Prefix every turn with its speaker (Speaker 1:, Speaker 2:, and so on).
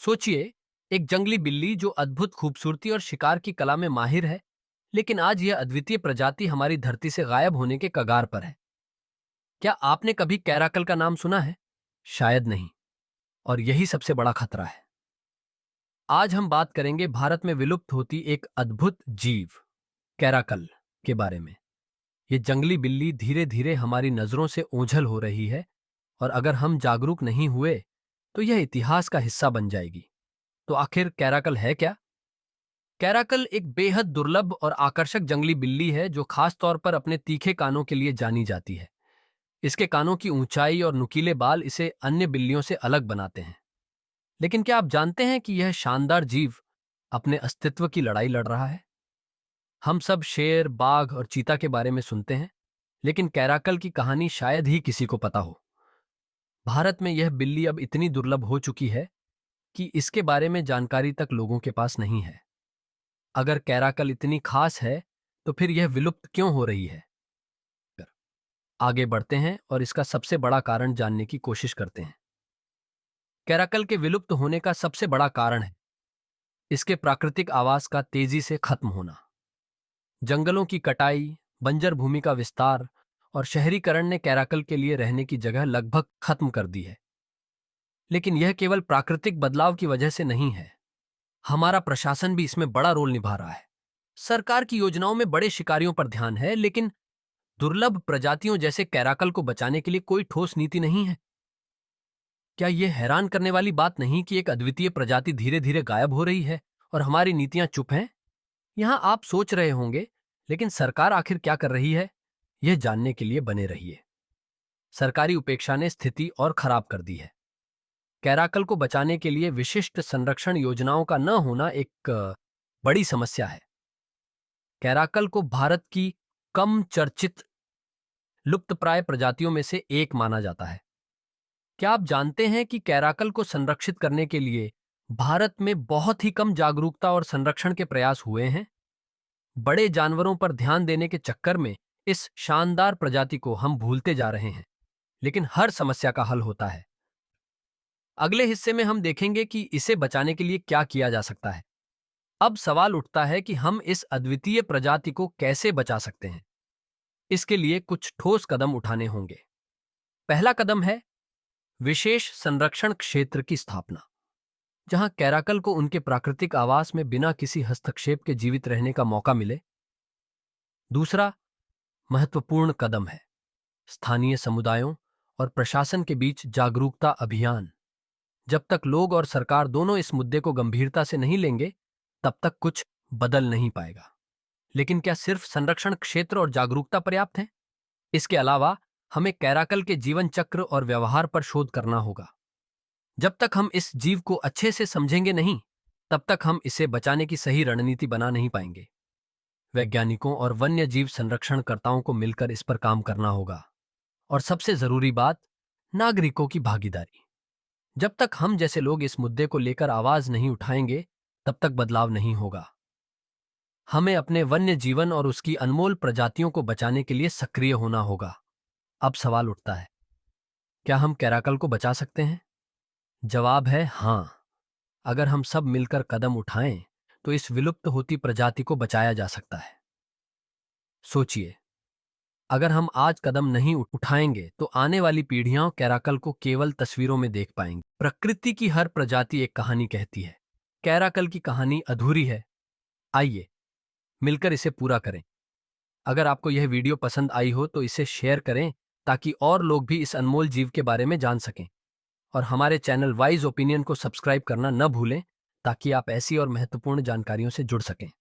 Speaker 1: सोचिए, एक जंगली बिल्ली जो अद्भुत खूबसूरती और शिकार की कला में माहिर है, लेकिन आज यह अद्वितीय प्रजाति हमारी धरती से गायब होने के कगार पर है। क्या आपने कभी कैराकल का नाम सुना है? शायद नहीं। और यही सबसे बड़ा खतरा है। आज हम बात करेंगे भारत में विलुप्त होती एक अद्भुत जीव, कैराकल, के बारे में। ये जंगली बिल्ली धीरे धीरे हमारी नजरों से ओझल हो रही है, और अगर हम जागरूक नहीं हुए तो यह इतिहास का हिस्सा बन जाएगी। तो आखिर कैराकल है क्या? कैराकल एक बेहद दुर्लभ और आकर्षक जंगली बिल्ली है जो खास तौर पर अपने तीखे कानों के लिए जानी जाती है। इसके कानों की ऊंचाई और नुकीले बाल इसे अन्य बिल्लियों से अलग बनाते हैं। लेकिन क्या आप जानते हैं कि यह शानदार जीव अपने अस्तित्व की लड़ाई लड़ रहा है? हम सब शेर, बाघ और चीता के बारे में सुनते हैं, लेकिन कैराकल की कहानी शायद ही किसी को पता हो। भारत में यह बिल्ली अब इतनी दुर्लभ हो चुकी है कि इसके बारे में जानकारी तक लोगों के पास नहीं है। अगर कैराकल इतनी खास है, तो फिर यह विलुप्त क्यों हो रही है? आगे बढ़ते हैं और इसका सबसे बड़ा कारण जानने की कोशिश करते हैं। कैराकल के विलुप्त होने का सबसे बड़ा कारण है इसके प्राकृतिक आवास का तेजी से खत्म होना। जंगलों की कटाई, बंजर भूमि का विस्तार और शहरीकरण ने कैराकल के लिए रहने की जगह लगभग खत्म कर दी है। लेकिन यह केवल प्राकृतिक बदलाव की वजह से नहीं है। हमारा प्रशासन भी इसमें बड़ा रोल निभा रहा है। सरकार की योजनाओं में बड़े शिकारियों पर ध्यान है, लेकिन दुर्लभ प्रजातियों जैसे कैराकल को बचाने के लिए कोई ठोस नीति नहीं है। क्या यह हैरान करने वाली बात नहीं कि एक अद्वितीय प्रजाति धीरे धीरे गायब हो रही है और हमारी नीतियां चुप हैं? यहां आप सोच रहे होंगे, लेकिन सरकार आखिर क्या कर रही है? यह जानने के लिए बने रहिए। सरकारी उपेक्षा ने स्थिति और खराब कर दी है। कैराकल को बचाने के लिए विशिष्ट संरक्षण योजनाओं का न होना एक बड़ी समस्या है। कैराकल को भारत की कम चर्चित लुप्तप्राय प्रजातियों में से एक माना जाता है। क्या आप जानते हैं कि कैराकल को संरक्षित करने के लिए भारत में बहुत ही कम जागरूकता और संरक्षण के प्रयास हुए हैं? बड़े जानवरों पर ध्यान देने के चक्कर में इस शानदार प्रजाति को हम भूलते जा रहे हैं, लेकिन हर समस्या का हल होता है। अगले हिस्से में हम देखेंगे कि इसे बचाने के लिए क्या किया जा सकता है। अब सवाल उठता है कि हम इस अद्वितीय प्रजाति को कैसे बचा सकते हैं। इसके लिए कुछ ठोस कदम उठाने होंगे। पहला कदम है विशेष संरक्षण क्षेत्र की स्थापना, जहां कैराकल को उनके प्राकृतिक आवास में बिना किसी हस्तक्षेप के जीवित रहने का मौका मिले। दूसरा महत्वपूर्ण कदम है स्थानीय समुदायों और प्रशासन के बीच जागरूकता अभियान। जब तक लोग और सरकार दोनों इस मुद्दे को गंभीरता से नहीं लेंगे, तब तक कुछ बदल नहीं पाएगा। लेकिन क्या सिर्फ संरक्षण क्षेत्र और जागरूकता पर्याप्त है? इसके अलावा हमें कैराकल के जीवन चक्र और व्यवहार पर शोध करना होगा। जब तक हम इस जीव को अच्छे से समझेंगे नहीं, तब तक हम इसे बचाने की सही रणनीति बना नहीं पाएंगे। वैज्ञानिकों और वन्य जीव संरक्षणकर्ताओं को मिलकर इस पर काम करना होगा। और सबसे जरूरी बात, नागरिकों की भागीदारी। जब तक हम जैसे लोग इस मुद्दे को लेकर आवाज नहीं उठाएंगे, तब तक बदलाव नहीं होगा। हमें अपने वन्य जीवन और उसकी अनमोल प्रजातियों को बचाने के लिए सक्रिय होना होगा। अब सवाल उठता है, क्या हम कैराकल को बचा सकते हैं? जवाब है हाँ। अगर हम सब मिलकर कदम उठाएं, तो इस विलुप्त होती प्रजाति को बचाया जा सकता है। सोचिए, अगर हम आज कदम नहीं उठाएंगे, तो आने वाली पीढ़ियां कैराकल को केवल तस्वीरों में देख पाएंगी। प्रकृति की हर प्रजाति एक कहानी कहती है। कैराकल की कहानी अधूरी है। आइए मिलकर इसे पूरा करें। अगर आपको यह वीडियो पसंद आई हो तो इसे शेयर करें, ताकि और लोग भी इस अनमोल जीव के बारे में जान सकें। और हमारे चैनल वाइज ओपिनियन को सब्सक्राइब करना न भूलें, ताकि आप ऐसी और महत्वपूर्ण जानकारियों से जुड़ सकें।